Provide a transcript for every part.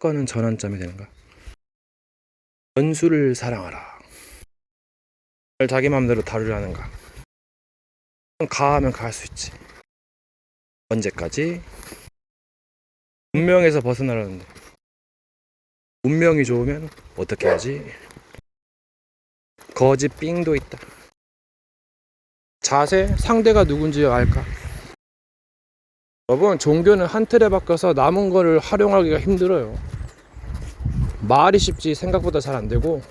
사건은 전환점이 되는가? 원수를 사랑하라. 자기 마음대로 다루려는가? 가하면 가할 수 있지. 언제까지? 운명에서 벗어나려는데 운명이 좋으면 어떻게 하지? 거짓 삥도 있다. 자세, 상대가 누군지 알까? 여러분, 종교는 한 틀에 바뀌어서 남은 거를 활용하기가 힘들어요. 말이 쉽지 생각보다 잘 안 되고,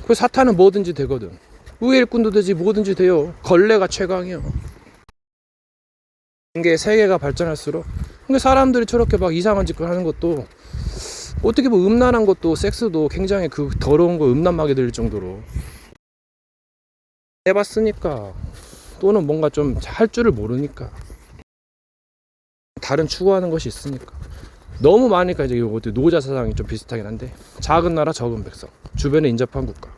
그 사탄은 뭐든지 되거든. 의의 일꾼도 되지 뭐든지 돼요. 걸레가 최강이요. 이게 세계가 발전할수록, 근데 사람들이 저렇게 막 이상한 짓을 하는 것도, 어떻게 보면 음란한 것도, 섹스도 굉장히 그 더러운 거 음란하게 들릴 정도로 해봤으니까, 또는 뭔가 좀 할 줄을 모르니까, 다른 추구하는 것이 있으니까. 너무 많으니까 이제 이것도 노자 사상이 좀 비슷하긴 한데, 작은 나라 적은 백성, 주변에 인접한 국가,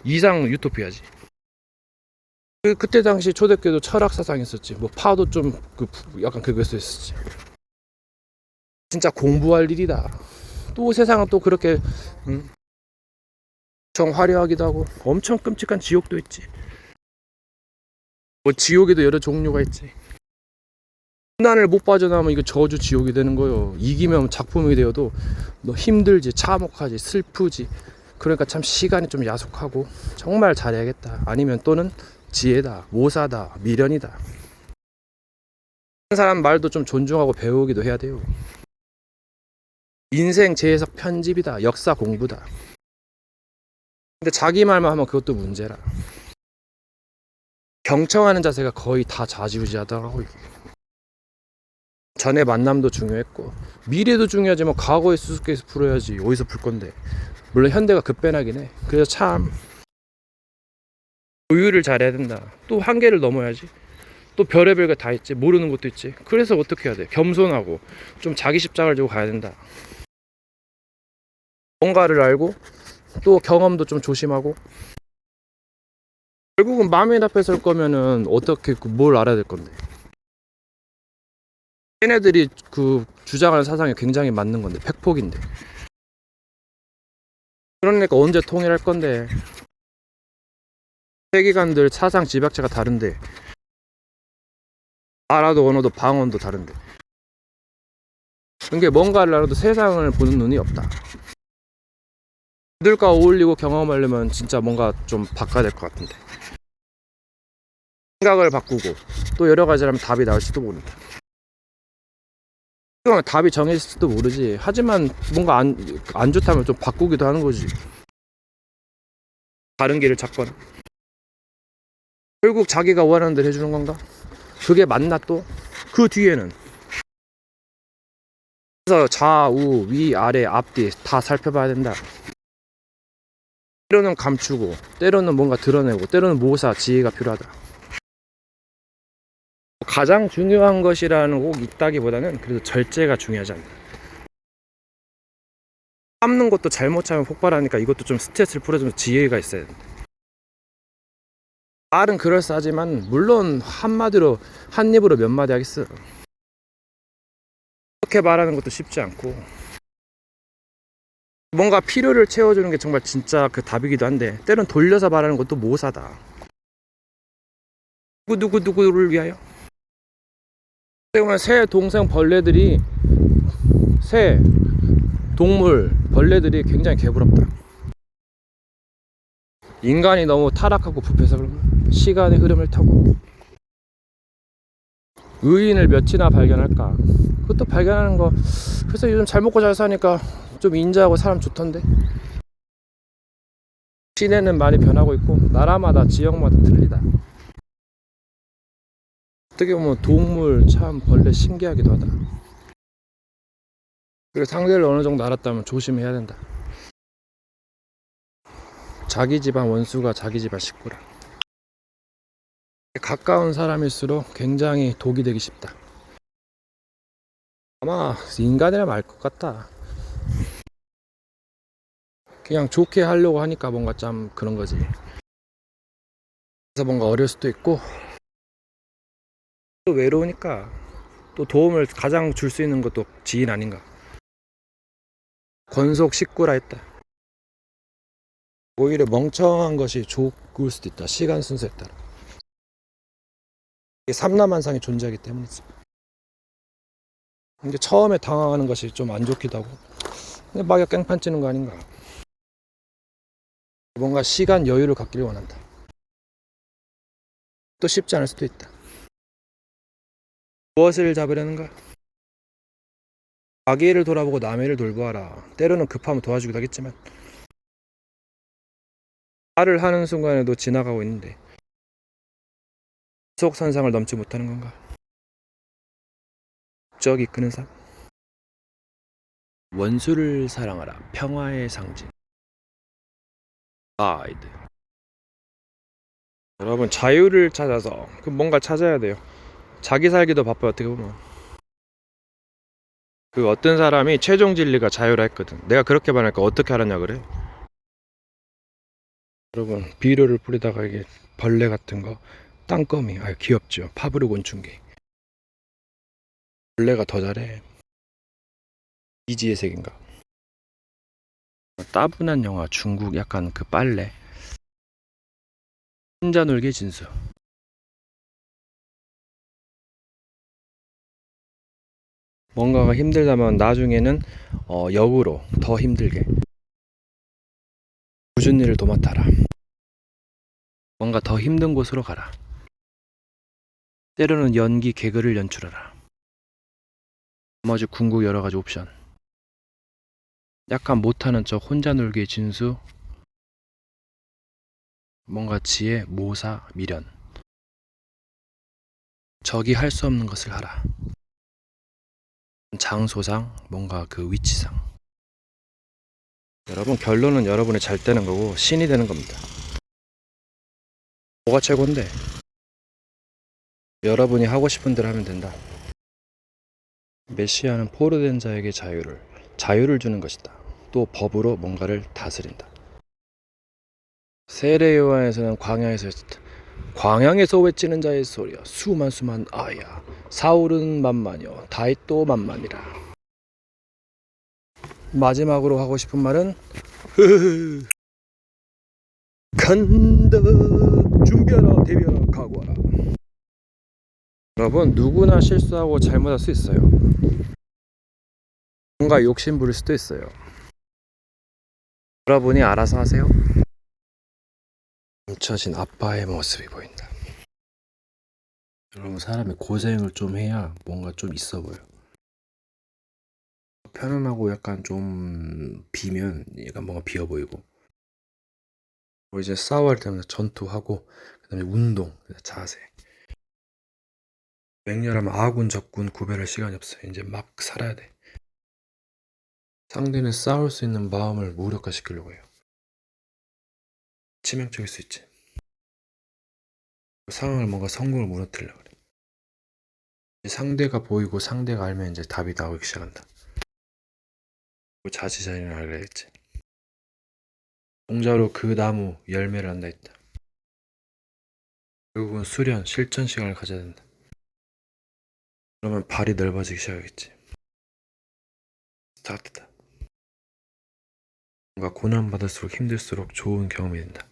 이상 유토피아지. 그때 당시 초대교도 철학 사상이 있었지. 뭐 파도 좀 약간 그거 있었지. 진짜 공부할 일이다. 또 세상은 또 그렇게 엄청 화려하기도 하고 엄청 끔찍한 지옥도 있지. 뭐 지옥에도 여러 종류가 있지. 고난을 못 빠져나오면 이거 저주 지옥이 되는 거요. 이기면 작품이 되어도 너 힘들지, 참혹하지, 슬프지. 그러니까 참 시간이 좀 야속하고 정말 잘해야겠다. 아니면 또는 지혜다, 모사다, 미련이다. 다른 사람 말도 좀 존중하고 배우기도 해야 돼요. 인생 재해석 편집이다, 역사 공부다. 근데 자기 말만 하면 그것도 문제라. 경청하는 자세가 거의 다 좌지우지하더라고. 전에 만남도 중요했고 미래도 중요하지만 과거의 수수께끼에서 풀어야지. 어디서 풀 건데. 물론 현대가 급변하긴 해. 그래서 참 조율을 잘해야 된다. 또 한계를 넘어야지. 또 별의별 거 다 있지. 모르는 것도 있지. 그래서 어떻게 해야 돼? 겸손하고 좀 자기 십자가를 지고 가야 된다. 뭔가를 알고 또 경험도 좀 조심하고. 결국은 마음의 앞에 설 거면은 어떻게 뭘 알아야 될 건데. 얘네들이 그 주장하는 사상이 굉장히 맞는 건데, 팩폭인데. 그러니까 언제 통일할 건데. 세계관들 사상 집약체가 다른데, 나라도 언어도 방언도 다른데. 그게 뭔가를 알아도 세상을 보는 눈이 없다. 그들과 어울리고 경험하려면 진짜 뭔가 좀 바꿔야 될 것 같은데. 생각을 바꾸고 또 여러 가지라면 답이 나올지도 모른다. 답이 정해질지도 모르지. 하지만 뭔가 안 좋다면 좀 바꾸기도 하는 거지. 다른 길을 찾거나. 결국 자기가 원하는 대로 해주는 건가? 그게 맞나 또? 그 뒤에는. 그래서 좌우 위 아래 앞뒤 다 살펴봐야 된다. 때로는 감추고 때로는 뭔가 드러내고 때로는 모사 지혜가 필요하다. 가장 중요한 것이라는 꼭 있다기보다는 그래도 절제가 중요하지 않나. 참는 것도 잘못 참으면 폭발하니까 이것도 좀 스트레스를 풀어주면서 지혜가 있어야 돼. 말은 그럴싸하지만 물론 한마디로 한 입으로 몇 마디 하겠어. 그렇게 말하는 것도 쉽지 않고 뭔가 필요를 채워주는 게 정말 진짜 그 답이기도 한데 때론 돌려서 말하는 것도 모사다. 누구를 위하여? 새 동생 벌레들이 새 동물 벌레들이 굉장히 개부럽다. 인간이 너무 타락하고 부패해서 그러면 시간의 흐름을 타고 의인을 몇이나 발견할까. 그것도 발견하는 거. 그래서 요즘 잘 먹고 잘 사니까 좀 인자하고 사람 좋던데. 시내는 많이 변하고 있고 나라마다 지역마다 틀리다. 어떻게 보면 동물 참 벌레 신기하기도 하다. 그리고 상대를 어느 정도 알았다면 조심해야 된다. 자기 집안 원수가 자기 집안 식구라. 가까운 사람일수록 굉장히 독이 되기 쉽다. 아마 인간이라면 알 것 같다. 그냥 좋게 하려고 하니까 뭔가 참 그런 거지. 그래서 뭔가 어려울 수도 있고 또 외로우니까 또 도움을 가장 줄 수 있는 것도 지인 아닌가. 권속 식구라 했다. 오히려 멍청한 것이 좋을 수도 있다. 시간 순서에 따라. 이게 삼라만상이 존재하기 때문이지. 근데 처음에 당황하는 것이 좀 안 좋기도 하고. 근데 막약 깽판 치는 거 아닌가. 뭔가 시간 여유를 갖기를 원한다. 또 쉽지 않을 수도 있다. 무엇을 잡으려는가? 자기 일을 돌아보고 남의 일을 돌보아라. 때로는 급하면 도와주기도 하겠지만 말을 하는 순간에도 지나가고 있는데 지속선상을 넘지 못하는 건가? 목적이 이끄는 삶. 원수를 사랑하라. 평화의 상징. 가이드. 여러분 자유를 찾아서 뭔가 찾아야 돼요. 자기 살기도 바빠요. 어떻게 보면 그 어떤 사람이 최종 진리가 자유라 했거든. 내가 그렇게 말하니까 어떻게 알았냐 그래. 여러분 비료를 뿌리다가 이게 벌레 같은 거 땅거미 귀엽죠. 파브르 곤충개. 벌레가 더 잘해. 이지의 세계인가. 따분한 영화 중국 약간 그 빨래. 혼자 놀게 진수. 뭔가가 힘들다면 나중에는 역으로 더 힘들게 굳은 일을 도맡아라. 뭔가 더 힘든 곳으로 가라. 때로는 연기 개그를 연출하라. 나머지 궁극 여러가지 옵션. 약간 못하는 척 혼자 놀기의 진수. 뭔가 지혜, 모사, 미련. 적이 할 수 없는 것을 하라. 장소상, 뭔가 그 위치상. 여러분 결론은 여러분이 잘 되는 거고 신이 되는 겁니다. 뭐가 최고인데? 여러분이 하고 싶은 대로 하면 된다. 메시아는 포로된 자에게 자유를 주는 것이다. 또 법으로 뭔가를 다스린다. 세례 요한에서는 광야에서 외치는 자의 소리야 수만 아야 사울은 만만이요 다윗도 만만이라. 마지막으로 하고 싶은 말은 간다 준비하라 대비하라 각오하라. 여러분 누구나 실수하고 잘못할 수 있어요. 뭔가 욕심 부릴 수도 있어요. 여러분이 알아서 하세요. 감춰진 아빠의 모습이 보인다. 여러분 사람이 고생을 좀 해야 뭔가 좀 있어 보여. 편안하고 약간 좀 비면 얘가 뭔가 비어 보이고. 이제 싸워할 때마다 전투하고 그다음에 운동, 자세. 맹렬하면 아군 적군 구별할 시간이 없어요. 이제 막 살아야 돼. 상대는 싸울 수 있는 마음을 무력화시키려고 해요. 치명적일 수 있지. 상황을 뭔가 성공을 무너뜨리려고 그래. 상대가 보이고 상대가 알면 이제 답이 나오기 시작한다. 자지 자신을 알아야겠지. 공자로 그 나무 열매를 한다 했다. 결국은 수련, 실전 시간을 가져야 된다. 그러면 발이 넓어지기 시작하겠지. 스타트다. 뭔가 고난받을수록 힘들수록 좋은 경험이 된다.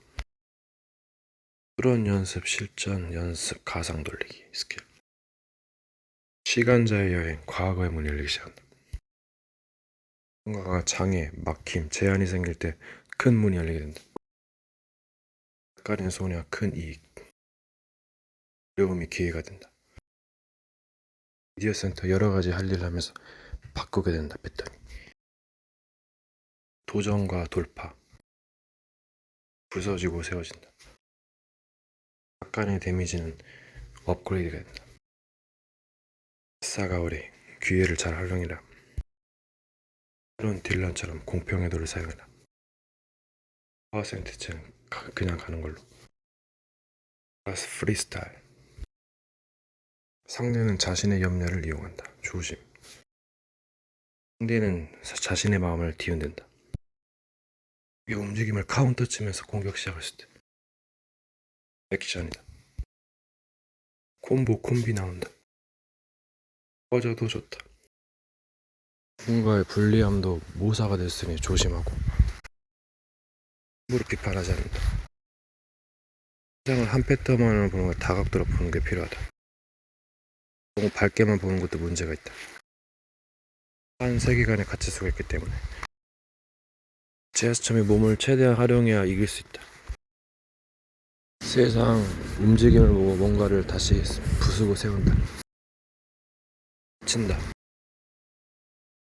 그런 연습, 실전, 연습, 가상 돌리기, 스킬. 시간자의 여행, 과거의 문이 열리기 시작한다. 뭔가가 장애, 막힘, 제한이 생길 때 큰 문이 열리게 된다. 가린 소녀, 큰 이익, 어려움이 기회가 된다. 미디어 센터 여러 가지 할 일을 하면서 바꾸게 된다. 패턴이. 도전과 돌파, 부서지고 세워진다. 약간의 데미지는 업그레이드가 된다. 사가오리, 기회를 잘 활용해라. 이런 딜런처럼 공평의 도를 사용해라. 퍼센트는 그냥 가는 걸로. 플러스 프리스타일. 상대는 자신의 염려를 이용한다. 조심. 상대는 자신의 마음을 뒤흔든다. 이 움직임을 카운터 치면서 공격 시작했을 때 액션이다. 콤비 나온다. 꺼져도 좋다. 누군가의 불리함도 모사가 됐으니 조심하고 함부로 비판하지 않는다. 세상을 한 패턴만으로 보는 걸 다각도로 보는 게 필요하다. 너무 밝게만 보는 것도 문제가 있다. 한 세계관에 갇힐 수가 있기 때문에 제스처럼이 몸을 최대한 활용해야 이길 수 있다. 세상 움직임을 보고 뭔가를 다시 부수고 세운다. 친다.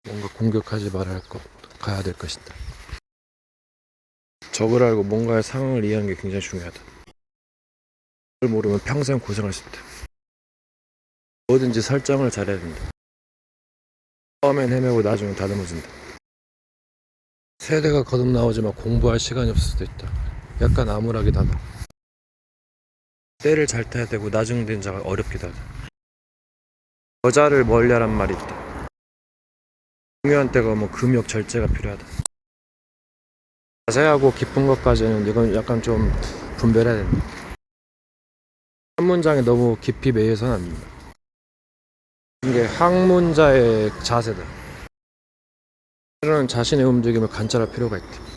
뭔가 공격하지 말아야 할 것, 가야 될 것이다. 적을 알고 뭔가의 상황을 이해하는 게 굉장히 중요하다. 그걸 모르면 평생 고생할 수 있다. 뭐든지 설정을 잘해야 된다. 처음엔 헤매고 나중엔 다듬어진다. 세대가 거듭나오지만 공부할 시간이 없을 수도 있다. 약간 암울하기도 하다. 때를 잘 타야 되고 나중 된 자가 어렵기도 하다. 여자를 멀리하란 말이 있다. 중요한 때가 오면 금욕 절제가 필요하다. 자세하고 깊은 것까지는 이건 약간 좀 분별해야 된다. 한 문장에 너무 깊이 매여서는 안 된다. 이게 학문자의 자세다. 때로는 자신의 움직임을 관찰할 필요가 있다.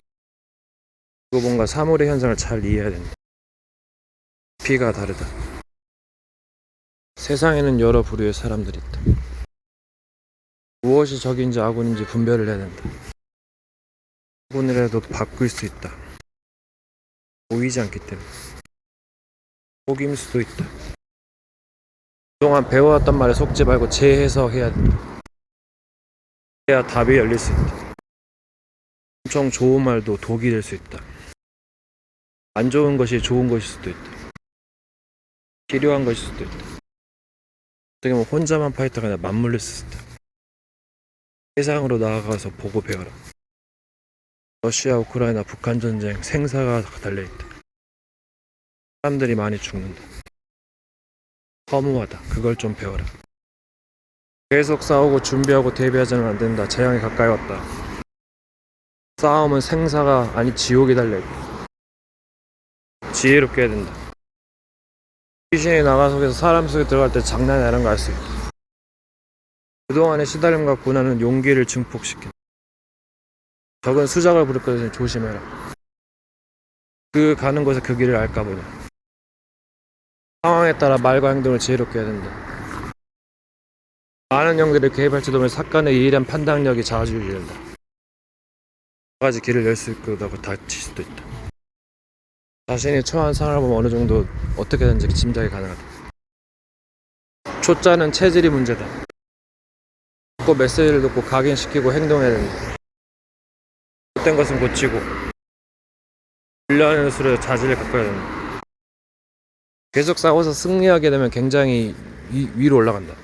그리고 뭔가 사물의 현상을 잘 이해해야 된다. 깊이가 다르다. 세상에는 여러 부류의 사람들이 있다. 무엇이 적인지 아군인지 분별을 해야 된다. 아군이라도 바꿀 수 있다. 보이지 않기 때문에 속임 수도 있다. 그동안 배워왔던 말에 속지 말고 재해석해야 된다. 해야 답이 열릴 수 있다. 엄청 좋은 말도 독이 될 수 있다. 안 좋은 것이 좋은 것일 수도 있다. 필요한 것일 수도 있다. 어떻게 보면 혼자만 파이터가 아니라 맞물릴 수 있다. 세상으로 나아가서 보고 배워라. 러시아, 우크라이나, 북한 전쟁 생사가 달려있다. 사람들이 많이 죽는다. 허무하다. 그걸 좀 배워라. 계속 싸우고 준비하고 대비하지는 안 된다. 재앙이 가까이 왔다. 싸움은 생사가 아니 지옥이 달려있다. 지혜롭게 해야 된다. 귀신이 나가 속에서 사람 속에 들어갈 때 장난이 아닌 걸 알 수 있다. 그동안의 시달림과 고난은 용기를 증폭시킨다. 적은 수작을 부릴 것을 조심해라. 그 가는 곳에 그 길을 알까 보냐. 상황에 따라 말과 행동을 지혜롭게 해야 된다. 많은 영들이 개입할지도 모르는 사건의 예리한 판단력이 좌지우지 된다. 여러 가지 길을 열 수 있고 다칠 수도 있다. 자신이 처한 상황을 보면 어느 정도 어떻게든지 짐작이 가능하다. 초짜는 체질이 문제다. 꼭 메시지를 듣고 각인시키고 행동해야 된다. 잘못된 것은 고치고 훈련의 수로 자질을 가꿔야 된다. 계속 싸워서 승리하게 되면 굉장히 위로 올라간다.